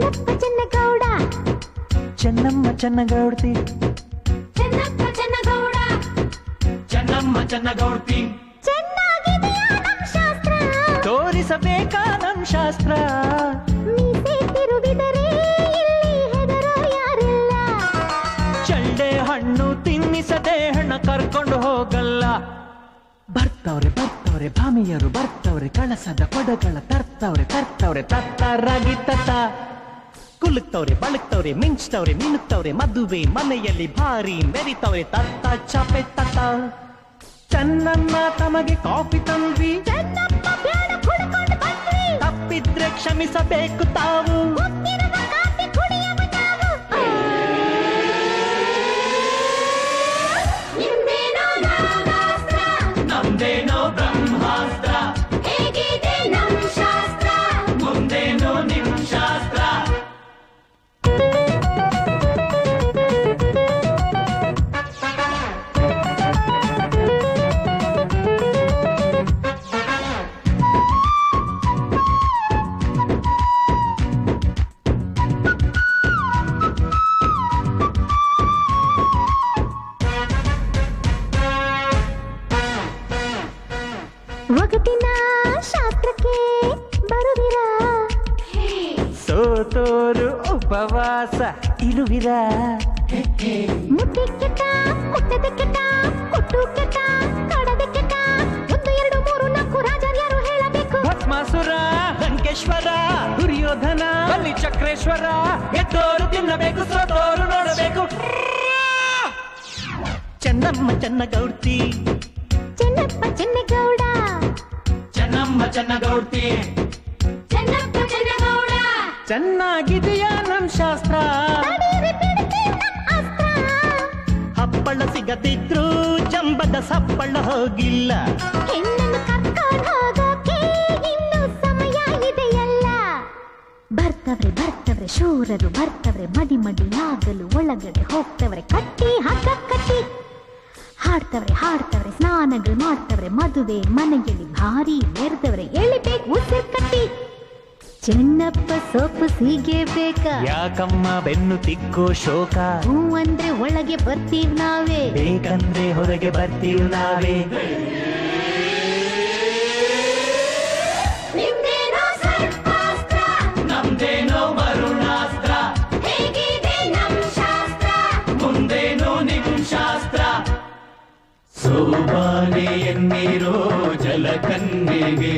ಚೆನ್ನಪ್ಪ ಚೆನ್ನಗೌಡ ಚೆನ್ನಮ್ಮ ಚೆನ್ನಗೌಡ್ತಿ ಚೆನ್ನಪ್ಪ ಚೆನ್ನಗೌಡ ಚೆನ್ನಮ್ಮ ಚೆನ್ನಗೌಡ್ತಿ ಚೆನ್ನಾಗಿದೆಯಾ ನಮ್ ಶಾಸ್ತ್ರ ತೋರಿಸಬೇಕಾ ನಮ್ ಶಾಸ್ತ್ರ ಮೀಸೆ ತಿರುಗಿದರೆ ಇಲ್ಲಿ ಹೆದರೋ ಯಾರಿಲ್ಲ ಚಳ್ಳೆ ಹಣ್ಣು ತಿನ್ನಿಸದೆ ಹಣ ಕರ್ಕೊಂಡು ಹೋಗಲ್ಲ ಬರ್ತವ್ರೆ ಬರ್ತವ್ರೆ ಭಾಮಿಯರು ಬರ್ತವ್ರೆ ಕಳಸದ ಕೊಡಗಳ ತರ್ತವ್ರೆ ತರ್ತವ್ರೆ ತತ್ತರಾಗಿ ತತ್ತ ಕುಲುಕ್ತವ್ರೆ ಬಳುಕ್ತವ್ರೆ ಮಿಂಚ್ತವ್ರೆ ಮಿನುಕ್ತವ್ರೆ ಮದುವೆ ಮನೆಯಲ್ಲಿ ಭಾರಿ ಮೆರಿತವ್ರೆ ತತ್ತ ಚಾಪೆ ತತ್ತ ಚೆನ್ನಮ್ಮ ತಮಗೆ ಕಾಫಿ ತಂದ್ವಿ ಚೆನ್ನಪ್ಪ ಬೇಡ ಕುಡ್ಕೊಂಡು ಬಂದ್ವಿ ತಪ್ಪಿದ್ರೆ ಕ್ಷಮಿಸಬೇಕು ತಾವು ಮುತ್ತಿರುವ ಕಾಫಿ ಕುಡಿಯುವ ನಾವು ನಿಮ್ದೇನೋ ನಾಗಾಸ್ತ್ರ ನಮ್ದೇನೋ ಬ್ರಹ್ಮಾಸ್ತ್ರ ಹೇಗಿದೆ ನಮ್ ಶಾಸ್ತ್ರ ಮುಂದೇನೋ ನಿಮ್ ಶಾಸ್ತ್ರ ಒಗಟಿನ ಶಾಸ್ತ್ರಕ್ಕೆ ಬರುವಿರಾ ಸೋತೋರು ಉಪವಾಸ ಇರುವಿರ ಮುಟ್ಟಿ ಕೆಟ್ಟ ಕೊಟ್ಟದೆ ಕೆಟ್ಟ ಕೊಟ್ಟು ಕೆಟ್ಟ ಕಡದೆ ಕೆಟ್ಟ 1 2 3 4 ರಾಜರ್ಯರು ಹೇಳಬೇಕು ಭಸ್ಮಾಸುರ ಲಂಕೇಶ್ವರ ದುರ್ಯೋಧನ ಬಲಿ ಚಕ್ರೇಶ್ವರ ಗೆದ್ದೋರು ತಿನ್ನಬೇಕು ಸೋತೋರು ನೋಡಬೇಕು ಚೆನ್ನಮ್ಮ ಚೆನ್ನಗೌಡ್ತಿ ಚೆನ್ನಪ್ಪ ಚೆನ್ನಗೌಡ ಚೆನ್ನಮ್ಮ ಚೆನ್ನಗೌಡ್ತಿ ಚೆನ್ನಪ್ಪ ಚೆನ್ನಗೌಡ ಚೆನ್ನಾಗಿದೆಯಾ ನಮ್ ಶಾಸ್ತ್ರ ತಡೀರಿ ಬಿಡ್ತಿ ನಮ್ ಅಸ್ತ್ರ ಹಪ್ಪಳ ಸಿಗದಿದ್ರು ಜಂಬದ ಸಪ್ಪಳ ಹೋಗಿಲ್ಲ ಹೆಣ್ಣನ್ನು ಕರ್ಕೊಂಡು ಹೋಗೋಕೆ ಇನ್ನು ಸಮಯ ಇದೆಯಲ್ಲ ಬರ್ತವ್ರೆ ಬರ್ತವ್ರೆ ಶೂರರು ಬರ್ತವ್ರೆ ಮಡಿ ಮಡಿಯಾಗಲು ಒಳಗಡೆ ಹೋಗ್ತವ್ರೆ ಕಟ್ಟಿ ಹಗ್ಗ ಕಟ್ಟಿ ಹಾಡ್ತವ್ರೆ ಹಾಡ್ತವ್ರೆ ಸ್ನಾನಗಳು ಮಾಡ್ತವ್ರೆ ಮದುವೆ ಮನೆಯಲ್ಲಿ ಭಾರಿ ಮೆರೆದವ್ರೆ ಎಳಿಬೇಕು ಉಸಿರು ಕಟ್ಟಿ ಚೆನ್ನಪ್ಪ ಸೊಪ್ಪು ಸೀಗೆ ಬೇಕಾ ಯಾಕಮ್ಮ ಬೆನ್ನು ತಿಕ್ಕೋ ಶೋಕ ಹೂ ಅಂದ್ರೆ ಒಳಗೆ ಬರ್ತೀವಿ ನಾವೇ ಬೇಕಂದ್ರೆ ಹೊರಗೆ ಬರ್ತೀವಿ ನಾವೇ ನಿಮ್ದೇನೋ ಸರ್ಪಾಸ್ತ್ರ ನಮ್ದೇನೋ ವರುಣಾಸ್ತ್ರ ಹೇಗಿದೆ ನಮ್ ಶಾಸ್ತ್ರ ಮುಂದೇನೋ ನಿಮ್ ಶಾಸ್ತ್ರ ಸೋಬಾನೆ ಎನ್ನಿರೋ ಜಲಕನ್ಯೆಗೆ